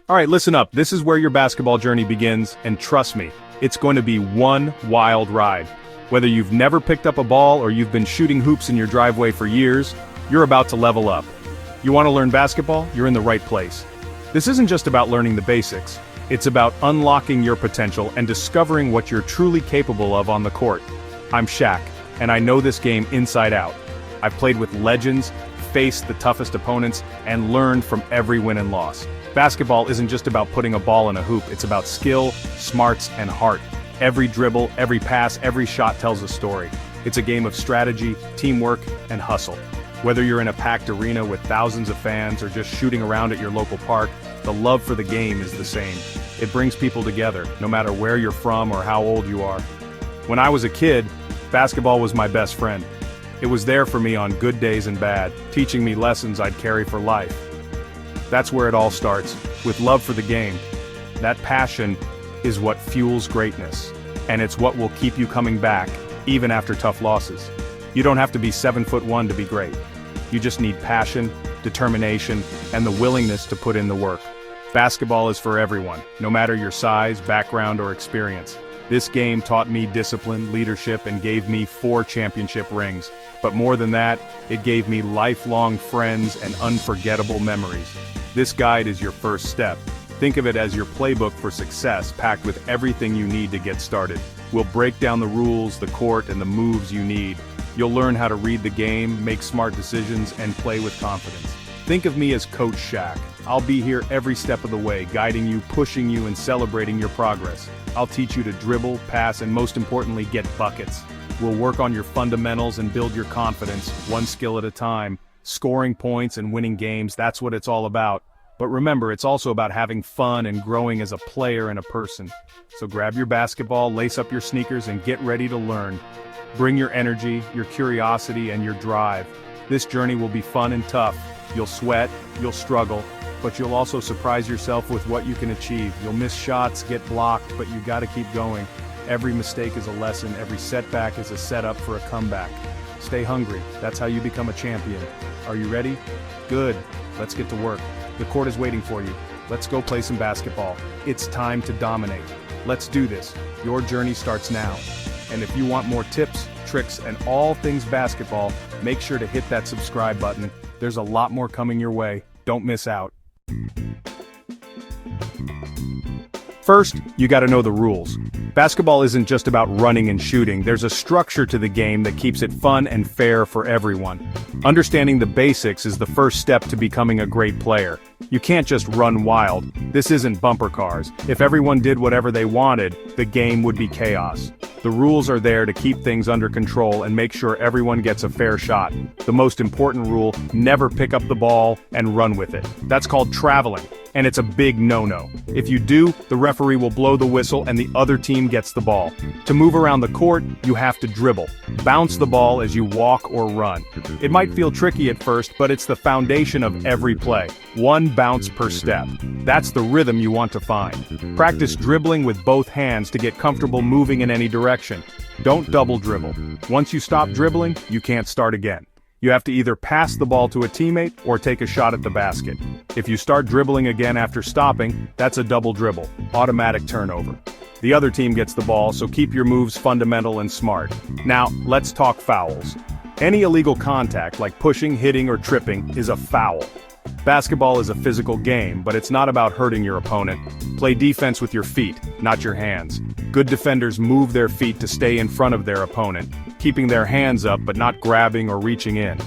Alright, listen up, this is where your basketball journey begins, and trust me, it's going to be one wild ride. Whether you've never picked up a ball or you've been shooting hoops in your driveway for years, you're about to level up. You want to learn basketball? You're in the right place. This isn't just about learning the basics, it's about unlocking your potential and discovering what you're truly capable of on the court. I'm Shaq, and I know this game inside out. I've played with legends, faced the toughest opponents, and learned from every win and loss. Basketball isn't just about putting a ball in a hoop, it's about skill, smarts, and heart. Every dribble, every pass, every shot tells a story. It's a game of strategy, teamwork, and hustle. Whether you're in a packed arena with thousands of fans or just shooting around at your local park, the love for the game is the same. It brings people together, no matter where you're from or how old you are. When I was a kid, basketball was my best friend. It was there for me on good days and bad, teaching me lessons I'd carry for life. That's where it all starts, with love for the game. That passion is what fuels greatness, and it's what will keep you coming back, even after tough losses. You don't have to be 7'1" to be great. You just need passion, determination, and the willingness to put in the work. Basketball is for everyone, no matter your size, background, or experience. This game taught me discipline, leadership, and gave me 4 championship rings. But more than that, it gave me lifelong friends and unforgettable memories. This guide is your first step. Think of it as your playbook for success, packed with everything you need to get started. We'll break down the rules, the court, and the moves you need. You'll learn how to read the game, make smart decisions, and play with confidence. Think of me as Coach Shaq. I'll be here every step of the way, guiding you, pushing you, and celebrating your progress. I'll teach you to dribble, pass, and most importantly, get buckets. We'll work on your fundamentals and build your confidence, one skill at a time. Scoring points and winning games, that's what it's all about. But remember, it's also about having fun and growing as a player and a person. So grab your basketball, lace up your sneakers, and get ready to learn. Bring your energy, your curiosity, and your drive. This journey will be fun and tough. You'll sweat, you'll struggle, but you'll also surprise yourself with what you can achieve. You'll miss shots, get blocked, but you gotta keep going. Every mistake is a lesson, every setback is a setup for a comeback. Stay hungry, that's how you become a champion. Are you ready? Good, let's get to work. The court is waiting for you. Let's go play some basketball. It's time to dominate. Let's do this. Your journey starts now. And if you want more tips, tricks, and all things basketball, make sure to hit that subscribe button. There's a lot more coming your way. Don't miss out. First, you gotta know the rules. Basketball isn't just about running and shooting, there's a structure to the game that keeps it fun and fair for everyone. Understanding the basics is the first step to becoming a great player. You can't just run wild. This isn't bumper cars. If everyone did whatever they wanted, the game would be chaos. The rules are there to keep things under control and make sure everyone gets a fair shot. The most important rule, never pick up the ball and run with it. That's called traveling, and it's a big no-no. If you do, the referee will blow the whistle and the other team gets the ball. To move around the court, you have to dribble. Bounce the ball as you walk or run. It might feel tricky at first, but it's the foundation of every play. One bounce per step. That's the rhythm you want to find. Practice dribbling with both hands to get comfortable moving in any direction. Don't double dribble. Once you stop dribbling, you can't start again. You have to either pass the ball to a teammate or take a shot at the basket. If you start dribbling again after stopping, that's a double dribble, automatic turnover. The other team gets the ball, so keep your moves fundamental and smart. Now, let's talk fouls. Any illegal contact, like pushing, hitting, or tripping, is a foul. Basketball is a physical game, but it's not about hurting your opponent. Play defense with your feet, not your hands. Good defenders move their feet to stay in front of their opponent, keeping their hands up but not grabbing or reaching in.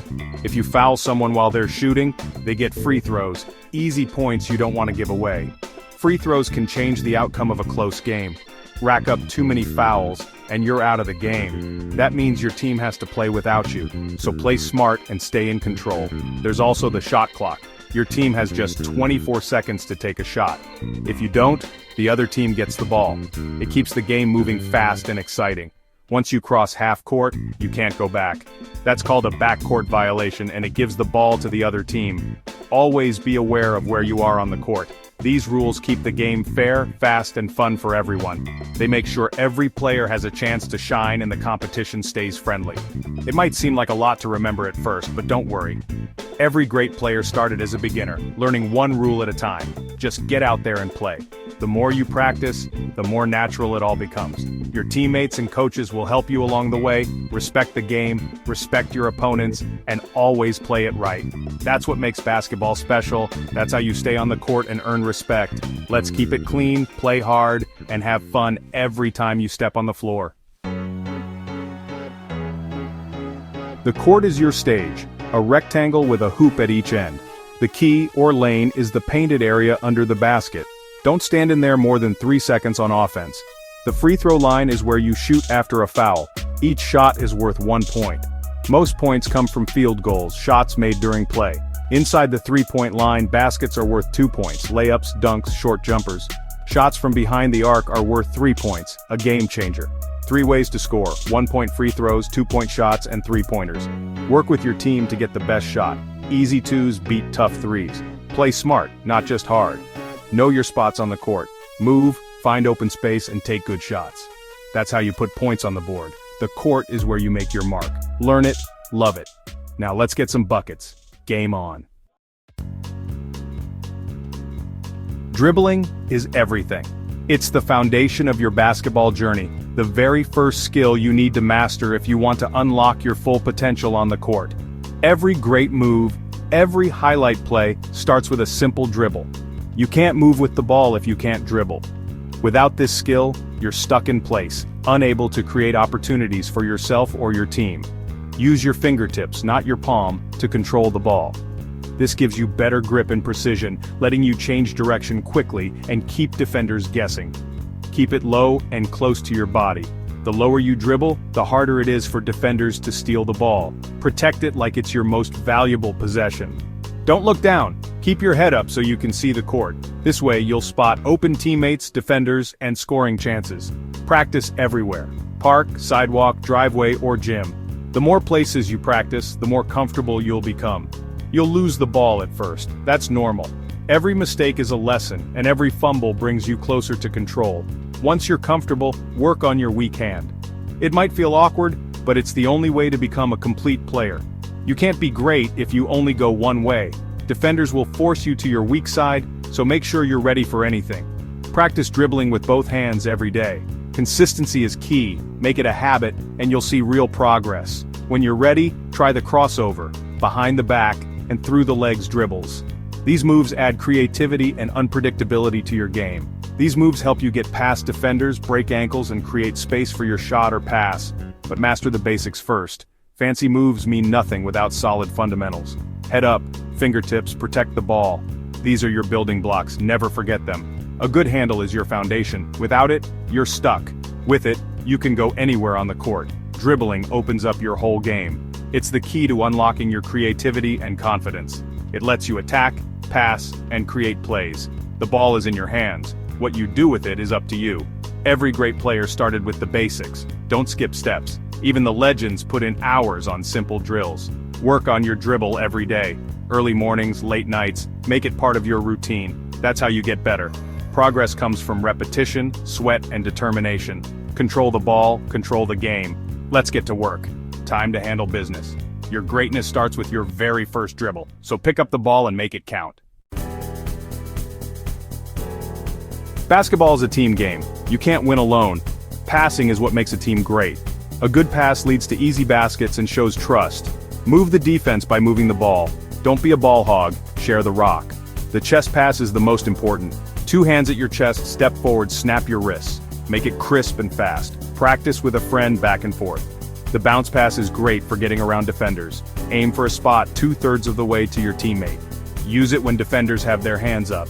If you foul someone while they're shooting, they get free throws, easy points you don't want to give away. Free throws can change the outcome of a close game. Rack up too many fouls, and you're out of the game. That means your team has to play without you, so play smart and stay in control. There's also the shot clock. Your team has just 24 seconds to take a shot. If you don't, the other team gets the ball. It keeps the game moving fast and exciting. Once you cross half court, you can't go back. That's called a backcourt violation, and it gives the ball to the other team. Always be aware of where you are on the court. These rules keep the game fair, fast, and fun for everyone. They make sure every player has a chance to shine and the competition stays friendly. It might seem like a lot to remember at first, but don't worry. Every great player started as a beginner, learning one rule at a time. Just get out there and play. The more you practice, the more natural it all becomes. Your teammates and coaches will help you along the way. Respect the game, respect your opponents, and always play it right. That's what makes basketball special. That's how you stay on the court and earn respect. Let's keep it clean, play hard, and have fun every time you step on the floor. The court is your stage, a rectangle with a hoop at each end. The key, or lane, is the painted area under the basket. Don't stand in there more than 3 seconds on offense. The free throw line is where you shoot after a foul. Each shot is worth 1 point. Most points come from field goals, shots made during play. Inside the 3-point line, baskets are worth 2 points, layups, dunks, short jumpers. Shots from behind the arc are worth 3 points, a game changer. 3 ways to score: 1-point free throws, 2-point shots, and 3-pointers. Work with your team to get the best shot. Easy 2s beat tough 3s. Play smart, not just hard. Know your spots on the court. Move, find open space, and take good shots. That's how you put points on the board. The court is where you make your mark. Learn it, love it. Now let's get some buckets. Game on. Dribbling is everything. It's the foundation of your basketball journey, the very first skill you need to master if you want to unlock your full potential on the court. Every great move, every highlight play starts with a simple dribble. You can't move with the ball if you can't dribble. Without this skill, you're stuck in place, unable to create opportunities for yourself or your team. Use your fingertips, not your palm, to control the ball. This gives you better grip and precision, letting you change direction quickly and keep defenders guessing. Keep it low and close to your body. The lower you dribble, the harder it is for defenders to steal the ball. Protect it like it's your most valuable possession. Don't look down. Keep your head up so you can see the court. This way you'll spot open teammates, defenders, and scoring chances. Practice everywhere. Park, sidewalk, driveway, or gym. The more places you practice, the more comfortable you'll become. You'll lose the ball at first. That's normal. Every mistake is a lesson, and every fumble brings you closer to control. Once you're comfortable, work on your weak hand. It might feel awkward, but it's the only way to become a complete player. You can't be great if you only go one way. Defenders will force you to your weak side, so make sure you're ready for anything. Practice dribbling with both hands every day. Consistency is key. Make it a habit, and you'll see real progress. When you're ready, try the crossover, behind the back, and through the legs dribbles. These moves add creativity and unpredictability to your game. These moves help you get past defenders, break ankles, and create space for your shot or pass. But master the basics first. Fancy moves mean nothing without solid fundamentals. Head up, fingertips, protect the ball. These are your building blocks, never forget them. A good handle is your foundation. Without it, you're stuck. With it, you can go anywhere on the court. Dribbling opens up your whole game. It's the key to unlocking your creativity and confidence. It lets you attack, pass, and create plays. The ball is in your hands. What you do with it is up to you. Every great player started with the basics. Don't skip steps. Even the legends put in hours on simple drills. Work on your dribble every day. Early mornings, late nights, make it part of your routine. That's how you get better. Progress comes from repetition, sweat, and determination. Control the ball, control the game. Let's get to work. Time to handle business. Your greatness starts with your very first dribble, so pick up the ball and make it count. Basketball is a team game. You can't win alone. Passing is what makes a team great. A good pass leads to easy baskets and shows trust. Move the defense by moving the ball. Don't be a ball hog, share the rock. The chest pass is the most important. 2 hands at your chest, step forward, snap your wrists. Make it crisp and fast. Practice with a friend back and forth. The bounce pass is great for getting around defenders. Aim for a spot 2/3 of the way to your teammate. Use it when defenders have their hands up.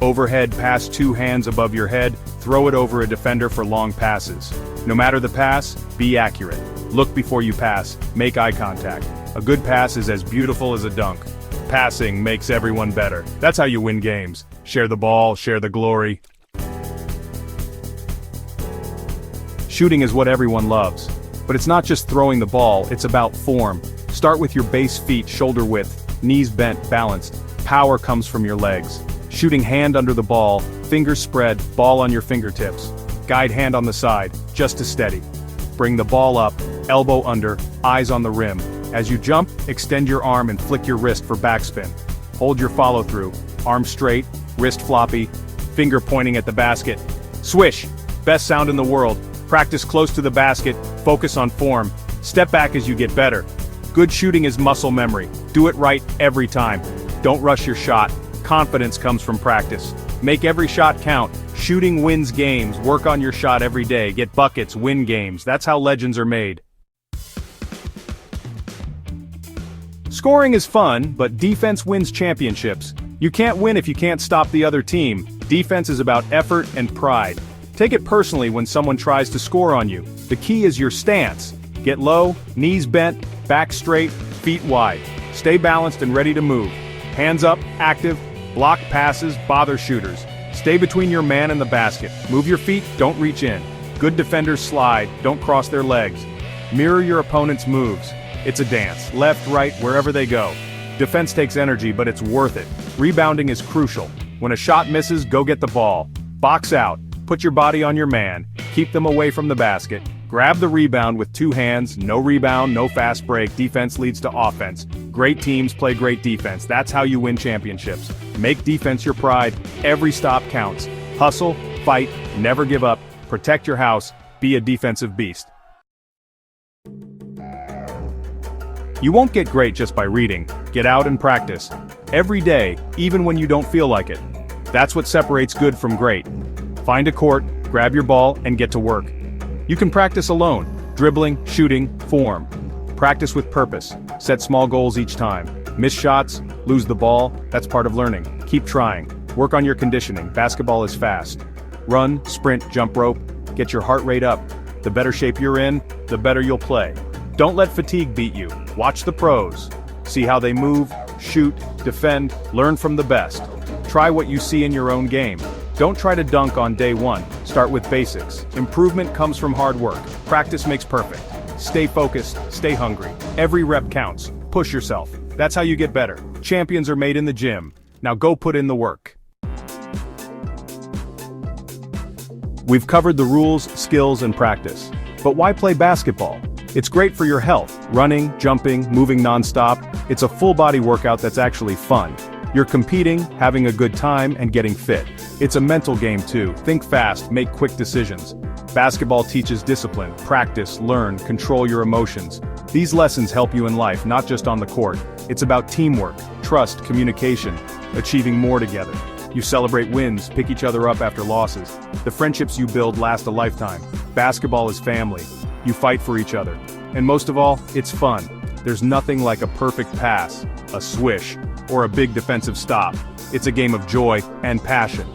Overhead pass 2 hands above your head, throw it over a defender for long passes. No matter the pass, be accurate. Look before you pass, make eye contact. A good pass is as beautiful as a dunk. Passing makes everyone better. That's how you win games. Share the ball, share the glory. Shooting is what everyone loves. But it's not just throwing the ball, it's about form. Start with your base feet shoulder width, knees bent, balanced. Power comes from your legs. Shooting hand under the ball, fingers spread, ball on your fingertips. Guide hand on the side, just to steady. Bring the ball up, elbow under, eyes on the rim. As you jump, extend your arm and flick your wrist for backspin. Hold your follow-through, arm straight, wrist floppy, finger pointing at the basket. Swish! Best sound in the world. Practice close to the basket, focus on form. Step back as you get better. Good shooting is muscle memory. Do it right every time. Don't rush your shot. Confidence comes from practice. Make every shot count. Shooting wins games. Work on your shot every day. Get buckets, win games. That's how legends are made. Scoring is fun, but defense wins championships. You can't win if you can't stop the other team. Defense is about effort and pride. Take it personally when someone tries to score on you. The key is your stance. Get low, knees bent, back straight, feet wide. Stay balanced and ready to move. Hands up, active, block passes, bother shooters. Stay between your man and the basket. Move your feet, don't reach in. Good defenders slide, don't cross their legs. Mirror your opponent's moves. It's a dance, left, right, wherever they go. Defense takes energy, but it's worth it. Rebounding is crucial. When a shot misses, go get the ball. Box out, put your body on your man, keep them away from the basket. Grab the rebound with two hands, no rebound, no fast break, defense leads to offense. Great teams play great defense, that's how you win championships. Make defense your pride, every stop counts. Hustle, fight, never give up, protect your house, be a defensive beast. You won't get great just by reading. Get out and practice. Every day, even when you don't feel like it. That's what separates good from great. Find a court, grab your ball, and get to work. You can practice alone, dribbling, shooting, form. Practice with purpose. Set small goals each time. Miss shots, lose the ball, that's part of learning. Keep trying. Work on your conditioning. Basketball is fast. Run, sprint, jump rope. Get your heart rate up. The better shape you're in, the better you'll play. Don't let fatigue beat you. Watch the pros. See how they move, shoot, defend, learn from the best. Try what you see in your own game. Don't try to dunk on day one. Start with basics. Improvement comes from hard work. Practice makes perfect. Stay focused, stay hungry. Every rep counts. Push yourself. That's how you get better. Champions are made in the gym. Now go put in the work. We've covered the rules, skills, and practice. But why play basketball? It's great for your health. Running, jumping, moving non-stop. It's a full-body workout that's actually fun. You're competing, having a good time, and getting fit. It's a mental game too. Think fast, make quick decisions. Basketball teaches discipline, practice, learn, control your emotions. These lessons help you in life, not just on the court. It's about teamwork, trust, communication, achieving more together. You celebrate wins, pick each other up after losses. The friendships you build last a lifetime. Basketball is family. You fight for each other. And most of all, it's fun. There's nothing like a perfect pass, a swish, or a big defensive stop. It's a game of joy and passion.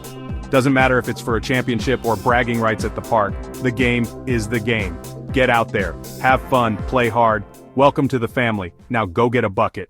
Doesn't matter if it's for a championship or bragging rights at the park, the game is the game. Get out there, have fun, play hard. Welcome to the family. Now go get a bucket.